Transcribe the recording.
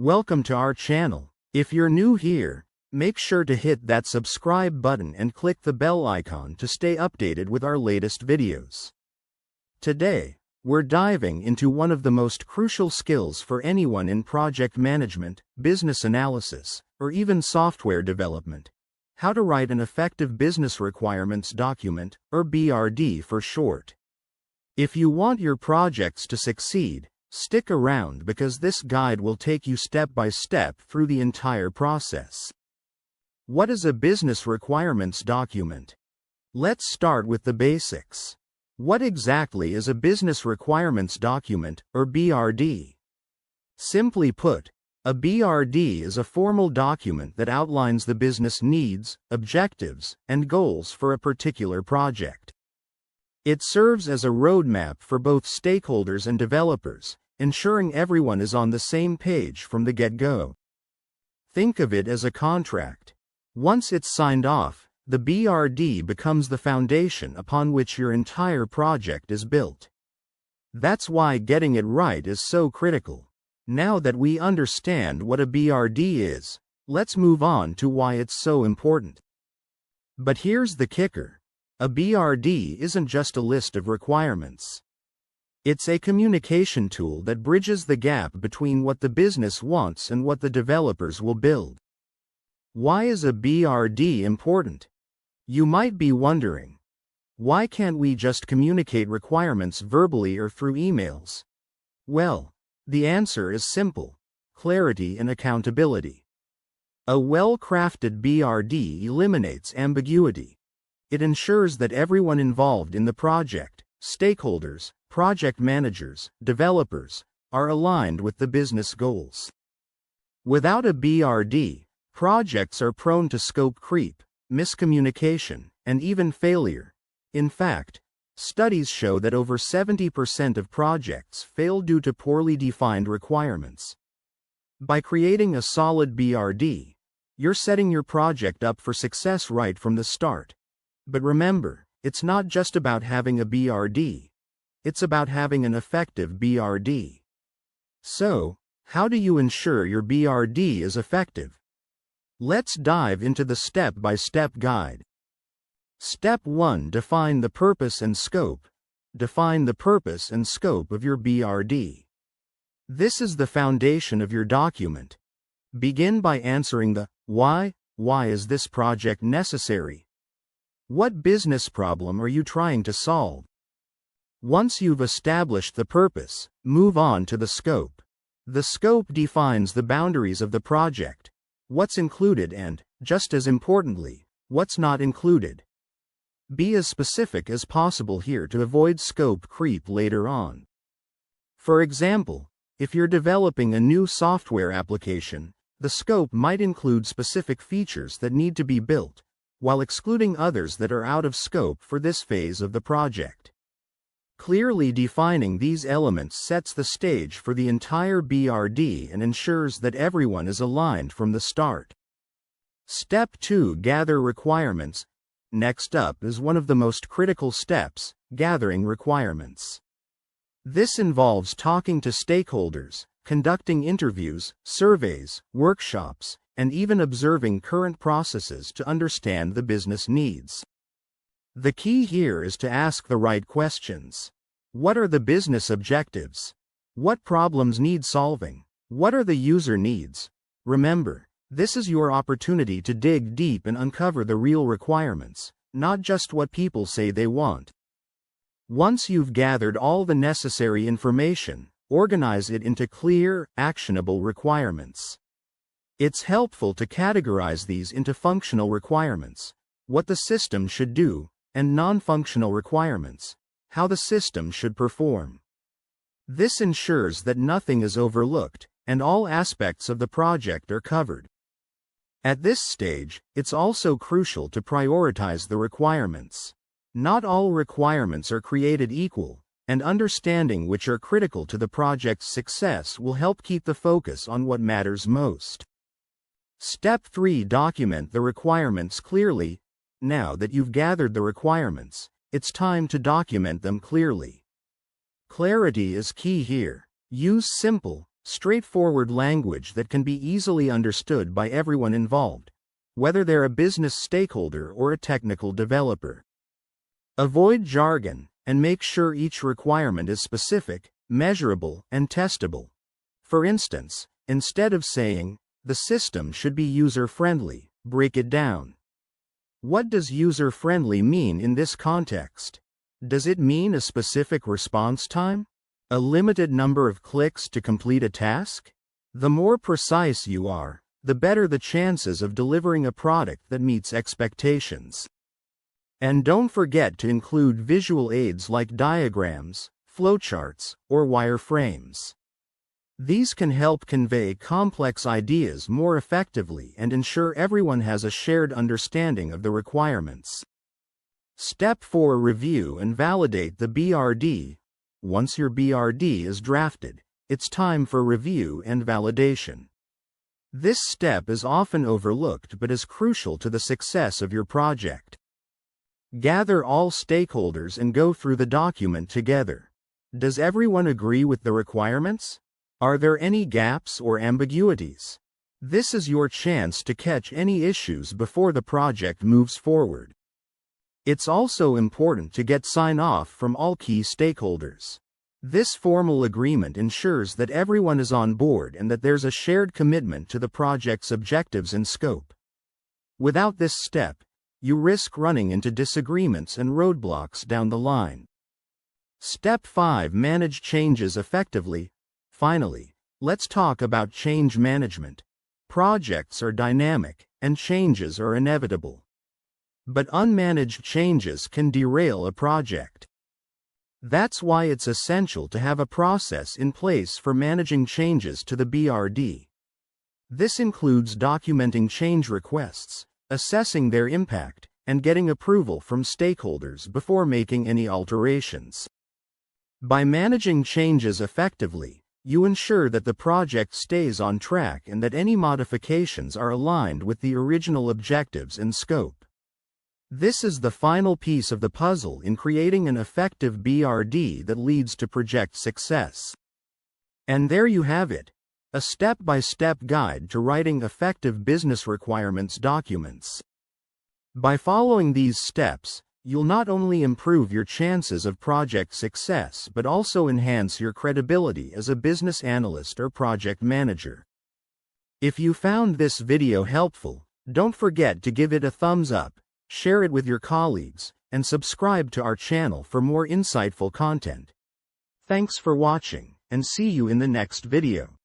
Welcome to our channel. If you're new here, make sure to hit that subscribe button and click the bell icon to stay updated with our latest videos. Today, we're diving into one of the most crucial skills for anyone in project management, business analysis, or even software development: how to write an effective business requirements document, or BRD for short. If you want your projects to succeed, stick around because this guide will take you step by step through the entire process. What is a business requirements document? Let's start with the basics. What exactly is a business requirements document, or BRD? Simply put, a BRD is a formal document that outlines the business needs, objectives, and goals for a particular project. It serves as a roadmap for both stakeholders and developers, ensuring everyone is on the same page from the get-go. Think of it as a contract. Once it's signed off, the BRD becomes the foundation upon which your entire project is built. That's why getting it right is so critical. Now that we understand what a BRD is, let's move on to why it's so important. But here's the kicker. A BRD isn't just a list of requirements. It's a communication tool that bridges the gap between what the business wants and what the developers will build. Why is a BRD important? You might be wondering, why can't we just communicate requirements verbally or through emails? Well, the answer is simple: clarity and accountability. A well-crafted BRD eliminates ambiguity. It ensures that everyone involved in the project, stakeholders, project managers, developers, are aligned with the business goals. Without a BRD, projects are prone to scope creep, miscommunication, and even failure. In fact, studies show that over 70% of projects fail due to poorly defined requirements. By creating a solid BRD, you're setting your project up for success right from the start. But remember, it's not just about having a BRD. It's about having an effective BRD. So, how do you ensure your BRD is effective? Let's dive into the step-by-step guide. Step 1. Define the purpose and scope. Define the purpose and scope of your BRD. This is the foundation of your document. Begin by answering the why. Why is this project necessary? What business problem are you trying to solve? Once you've established the purpose, move on to the scope. The scope defines the boundaries of the project, what's included and, just as importantly, what's not included. Be as specific as possible here to avoid scope creep later on. For example, if you're developing a new software application, the scope might include specific features that need to be built, while excluding others that are out of scope for this phase of the project. Clearly defining these elements sets the stage for the entire BRD and ensures that everyone is aligned from the start. Step 2. Gather requirements. Next up is one of the most critical steps: gathering requirements. This involves talking to stakeholders, conducting interviews, surveys, workshops, and even observing current processes to understand the business needs. The key here is to ask the right questions. What are the business objectives? What problems need solving? What are the user needs? Remember, this is your opportunity to dig deep and uncover the real requirements, not just what people say they want. Once you've gathered all the necessary information, organize it into clear, actionable requirements. It's helpful to categorize these into functional requirements, what the system should do, and non-functional requirements, how the system should perform. This ensures that nothing is overlooked, and all aspects of the project are covered. At this stage, it's also crucial to prioritize the requirements. Not all requirements are created equal, and understanding which are critical to the project's success will help keep the focus on what matters most. Step 3. Document the requirements clearly. Now that you've gathered the requirements, it's time to document them clearly. Clarity is key here. Use simple, Straightforward language that can be easily understood by everyone involved, whether they're a business stakeholder or a technical developer. Avoid jargon, and make sure each requirement is specific, measurable, and testable. For instance, instead of saying, "The system should be user-friendly," break it down. What does user-friendly mean in this context? Does it mean a specific response time? A limited number of clicks to complete a task? The more precise you are, the better the chances of delivering a product that meets expectations. And don't forget to include visual aids like diagrams, flowcharts, or wireframes. These can help convey complex ideas more effectively and ensure everyone has a shared understanding of the requirements. Step 4. Review and validate the BRD. Once your BRD is drafted, it's time for review and validation. This step is often overlooked but is crucial to the success of your project. Gather all stakeholders and go through the document together. Does everyone agree with the requirements? Are there any gaps or ambiguities? This is your chance to catch any issues before the project moves forward. It's also important to get sign-off from all key stakeholders. This formal agreement ensures that everyone is on board and that there's a shared commitment to the project's objectives and scope. Without this step, you risk running into disagreements and roadblocks down the line. Step 5. Manage changes effectively. Finally, let's talk about change management. Projects are dynamic, and changes are inevitable. But unmanaged changes can derail a project. That's why it's essential to have a process in place for managing changes to the BRD. This includes documenting change requests, assessing their impact, and getting approval from stakeholders before making any alterations. By managing changes effectively, you ensure that the project stays on track and that any modifications are aligned with the original objectives and scope. This is the final piece of the puzzle in creating an effective BRD that leads to project success. And there you have it, a step-by-step guide to writing effective business requirements documents. By following these steps, you'll not only improve your chances of project success but also enhance your credibility as a business analyst or project manager. If you found this video helpful, don't forget to give it a thumbs up, share it with your colleagues, and subscribe to our channel for more insightful content. Thanks for watching, and see you in the next video.